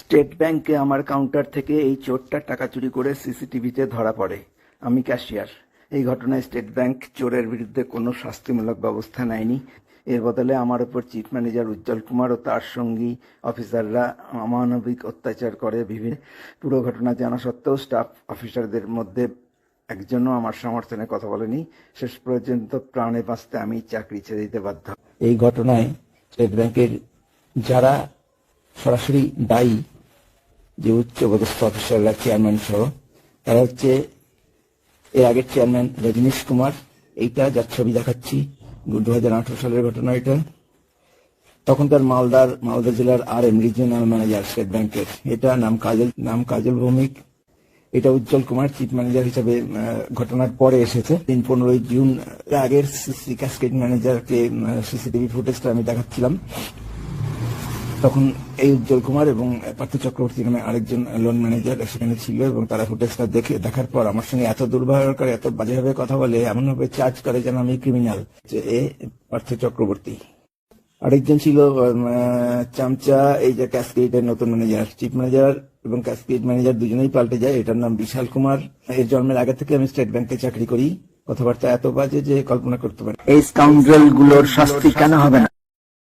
State ব্যাংকে আমার counter থেকে এই চোরটা টাকা চুরি করে সিসিটিভিতে ধরা পড়ে। আমি ক্যাশিয়ার। এই ঘটনায় স্টেট ব্যাংক চোরের বিরুদ্ধে কোনো শাস্তিমূলক ব্যবস্থা নেয়নি। এর বদলে আমার উপর চিফ ম্যানেজার উজ্জ্বল কুমার ও তার সঙ্গী অফিসাররা অমানবিক অত্যাচার করে। পুরো ঘটনা জানা সত্ত্বেও স্টাফ অফিসারদের মধ্যে একজনও আমার সমর্থনে কথা বলেনি। শেষ পর্যন্ত প্রাণে বাঁচতে আমি চাকরি ছেড়ে দিতে বাধ্য। এই ঘটনায় স্টেট ব্যাংকের যারা সরাসরি দায়ী, যে উচ্চপদস্থ অফিসাররা, চেয়ারম্যান সহ, তারা হচ্ছে এর আগের চেয়ারম্যান রজনীশ কুমার, এইটা যার ছবি দেখাচ্ছি, 2018 সালের ঘটনা এটা। তখনকার মালদা জেলার RM রিজিওনাল ম্যানেজার স্টেট ব্যাংকের, এটা নাম কাজল ভৌমিক। এটা উজ্জ্বল কুমার, চিফ ম্যানেজার হিসেবে ঘটনার পরে এসেছে। 15 জুন আগের ক্যাসকেড ম্যানেজারকে সিসিটিভি ফুটেজটা আমি দেখাচ্ছিলাম। তখন এই উজ্জ্বল কুমার এবং পার্থ চক্রবর্তী নামে আরেকজন লোন ম্যানেজার সেখানে ছিল, এবং তারা ফুটেজটা দেখার পর আমার সঙ্গে এত দুর্ব্যবহার করে, এত বাজেভাবে কথা বলে, এমনভাবে চার্জ করে যেন আমি ক্রিমিনাল। পার্থ চক্রবর্তী। আরেকজন ছিল চামচা, এই যে ক্যাসকেডের নতুন ম্যানেজার। চিফ ম্যানেজার এবং ক্যাসকেড ম্যানেজার দুজনেই পাল্টে যায়। এটার নাম বিশাল কুমার। এর জন্মের আগে থেকে আমি স্টেট ব্যাংকে চাকরি করি। কথাবার্তা এত বাজে যে কল্পনা করতে পারি। এই স্কাউন্ড্রেল গুলোর শাস্তি কেন হবে না?